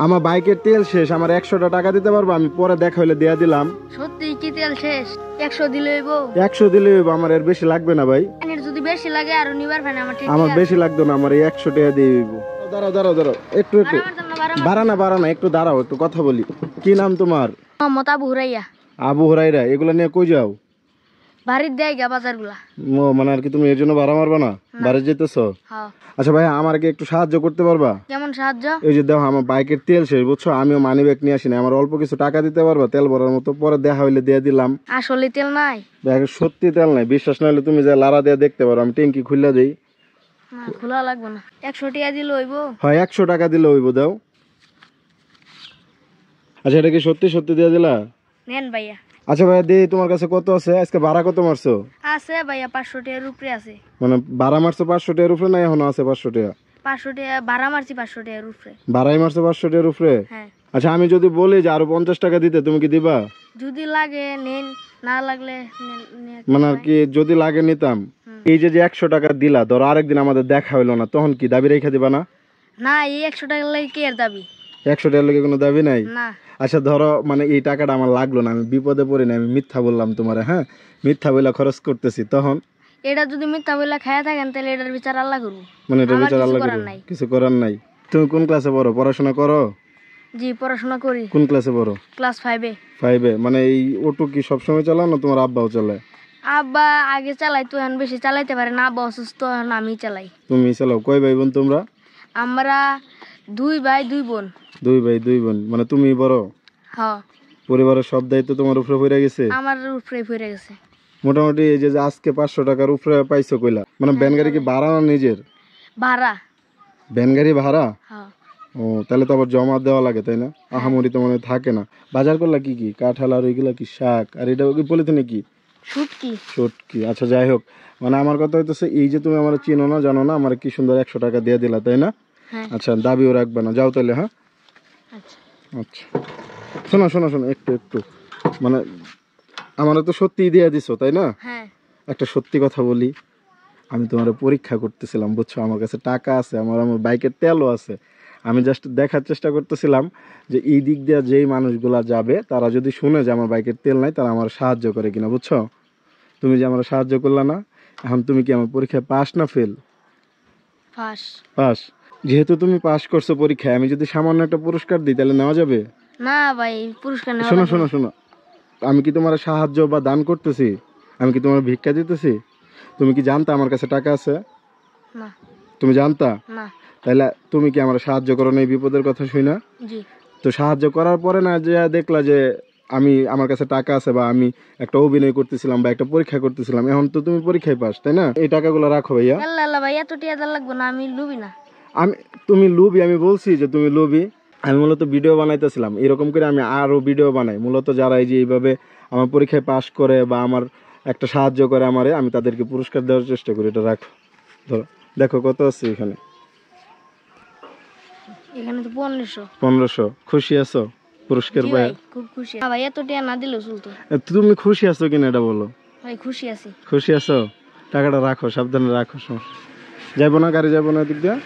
আমার বাইকের তেল শেষ, আমার 100টা টাকা দিতে পারবো? আমি পরে দেখা হইলে দেয়া দিলাম। সত্যি কি তেল শেষ? 100 দিলে হইব? 100 দিলে হইব, আমার এর বেশি লাগবে না ভাই। এর যদি বেশি লাগে আর নিবার ভাই আমার ঠিক আমার বেশি লাগতো না, আমার এই 100 টাকা দিয়ে হইব। দাঁড়াও দাঁড়াও দাঁড়াও, একটু একটু বাড়া না, একটু দাঁড়াও, একটু কথা বলি। কি নাম তোমার? মোহাম্মদ আবু হুরাইয়া। আবু হুরাইরা, এগুলা নিয়ে কই যাও? বাড়ির দেয় গা বাজারগুলা। ও মানে আর কি, তুমি এর জন্য ভাড়া মারবা না? বাড়ি যেতেছো? হ্যাঁ। আচ্ছা ভাই, আমার কি একটু সাহায্য করতে পারবা? কেমন সাহায্য? এই যে দেখো, আমার বাইকের তেল শেষ বুঝছো, আমিও মানি ব্যাগ নিয়ে আসি না, আমার অল্প কিছু টাকা দিতে পারবা তেল ভরার মতো? পরে দেখা হইলে দিয়ে দিলাম। আসলে তেল নাই? ব্যাগে সত্যি তেল নাই, বিশ্বাস না হলে তুমি যা লারা দিয়ে দেখতে পারো, আমি ট্যাঙ্কি খুললা দেই। না খোলা লাগবে না, 100 টাকা দিলে হইব? হয় 100 টাকা দিলে হইব, দাও। আচ্ছা এটা কি সত্যি সত্যি দিয়ে দিলা? নেন ভাইয়া। আচ্ছা ভাইয়া দিই, তোমার কাছে কত আছে? আজকে ভাড়া কত মারছো? আছে ভাইয়া 500 টাকার উপরে আছে। মানে ভাড়া মারছো 500 টাকার উপরে, না এখনো আছে 500 টাকা? 500 টাকা ভাড়া মারছি, 500 টাকার উপরে। ভাড়াই মারছো 500 টাকার উপরে? হ্যাঁ। আচ্ছা আমি যদি বলি যে আরো 50 টাকা দিতে, তুমি কি দিবা? যদি লাগে নেন, না লাগলে মানে আর কি যদি লাগে নিতাম। এই যে 100 টাকা দিলা, ধরো আরেকদিন আমাদের দেখা হইলো না, তখন কি দাবি রেখে দিবা না? না, এই 100 টাকা লাগে কি এর দাবি? 100 টাকার লোকে কোনো দাবি নাই? না। আচ্ছা ধরো মানে এই টাকাটা আমার লাগলো না, আমি বিপদে পড়ি না, আমি মিথ্যা বললাম তোমারে, হ্যাঁ মিথ্যা বইলা খরচ করতেছি, তখন? এটা যদি মিথ্যা বইলা খায়া থাকেন তাহলে এটার বিচার আল্লাহ করবো। মানে এটা আমার বিচার কিছু আল্লাহ করার করবে? নাই। কিছু করার নাই। তুমি কোন ক্লাসে পড়ো? পড়াশোনা করো? জি পড়াশোনা করি। কোন ক্লাসে পড়ো? ক্লাস 5-এ। 5-এ? মানে এই অটো কি সবসময় চালাও না তোমার আব্বাও চালায়? আব্বা আগে চালাইতো, এখন বেশি চালাইতে পারে না, আব্বা অসুস্থ, এখন আমি চালাই। তুমি চালাও? কয় ভাই বোন তোমরা? আমরা 2 ভাই 2 বোন। 2 ভাই 2 বোন, মানে তুমি বড়? হ্যাঁ। পরিবারের সব দায়িত্ব তোমার উপরে পড়ে গেছে? আমার উপরে পড়ে গেছে। মোটামুটি এই যে আজকে 500 টাকার উপরে পাইছো কইলা, মানে ভ্যান গাড়ি কি ভাড়া না নিজের? ভাড়া। ভ্যান গাড়ি ভাড়া? হ্যাঁ। ও তাহলে তো আবার জমা দেওয়া লাগে তাই না? আহামরি তো মনে হয় থাকে না। বাজার করলা কি কি? কাঁঠাল আর ওইগুলা কি শাক, আর এটা কি পলিথিনে কি? শুটকি। শুটকি। আচ্ছা যাই হোক, মানে আমার কথা হইতেছে এই যে তুমি আমার চিনো না জানো না, আমার কি সুন্দর 100 টাকা দিয়ে দিলা তাই না? হ্যাঁ। আচ্ছা দাবিও রাখবে না, যাও তাহলে। হ্যাঁ আচ্ছা। আচ্ছা শোনো শোনো শোনো, একটু একটু মানে আমার তো সত্যি দিয়ে দিছো তাই না? হ্যাঁ। একটা সত্যি কথা বলি, আমি তোমার পরীক্ষা করতেছিলাম বুঝছো, আমার কাছে টাকা আছে, আমার বাইকের তেলও আছে, আমি জাস্ট দেখার চেষ্টা করতেছিলাম যে এই দিক দিয়ে যেই মানুষগুলা যাবে তারা যদি শুনে যে আমার বাইকের তেল নাই, তারা আমার সাহায্য করে কিনা, বুঝছো? তুমি যে আমার সাহায্য করলা না, এখন তুমি কি আমার পরীক্ষায় পাস না ফেল? পাস। পাস। যেহেতু তুমি পাস করছো পরীক্ষায়, আমি যদি সামান্য একটা পুরস্কার দিই তাহলে নেওয়া যাবে? না ভাই, পুরস্কার নেওয়া শোনো লাগবে শোনো না। শোনো, আমি কি তোমার সাহায্য বা দান করতেছি? আমি কি তোমার ভিক্ষা দিতেছি? তুমি কি জানতা আমার কাছে টাকা আছে? না। তুমি জানতা? না। তাহলে তুমি কি আমার সাহায্য করো না এই বিপদের কথা শুই না? জি। তো সাহায্য করার পরে না যে দেখলা যে আমি আমার কাছে টাকা আছে, বা আমি একটা অভিনয় করতেছিলাম বা একটা পরীক্ষা করতেছিলাম, এখন তো তুমি পরীক্ষায় পাস তাই না? এই টাকাগুলো রাখো ভাইয়া। আল্লাহ আল্লাহ ভাই, এত টাকা দেওয়া লাগবে না, আমি লুবি না। আমি তুমি লোভী, আমি বলছি যে তুমি লোভী? আমি মূলত ভিডিও বানাইতেছিলাম, এরকম করে আমি আরো ভিডিও বানাই মূলত, যারা এই যে এইভাবে আমার পরীক্ষায় পাস করে বা আমার একটা সাহায্য করে আমারে, আমি তাদেরকে পুরস্কার দেওয়ার চেষ্টা করি। এটা রাখো, ধরো, দেখো কত আছে এখানে। এখানে তো 1500। 1500? খুশি আছো পুরস্কার জি পাই? ভাই, খুব খুশি ভাই, এত টাকা না দিলেও চলতো। তুমি খুশি আছো কিনা এটা বলো? ভাই খুশি আছি। খুশি আছো? টাকাটা রাখো, সাবধানে রাখো, সমস্যা। যাইবো না, গাড়ি যাবো না এদিক দিয়ে?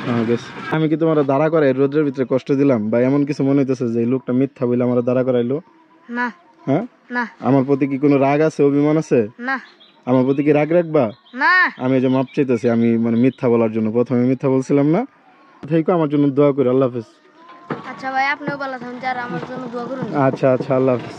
হ্যাঁ গেছে। আমি কি তোমার দাঁড়া করাই রোদের ভিতরে কষ্ট দিলাম, বা এমন কিছু মনে হইতেছে যে এই লোকটা মিথ্যা বলে আমার দাঁড়া করাইলো? না। হ্যাঁ? না। আমার প্রতি কি কোনো রাগ আছে, অভিমান আছে? না। আমার প্রতি কি রাগ রাখবা? না। আমি এই যে মাপ চাইতেছি, আমি মানে মিথ্যা বলার জন্য, প্রথমে মিথ্যা বলছিলাম না। থেকো, আমার জন্য দোয়া করি। আল্লাহ হাফেজ। আচ্ছা ভাই, আপনিও ভালো থাকুন, যারা আমার জন্য দোয়া করুন। আচ্ছা আচ্ছা, আল্লাহ হাফেজ।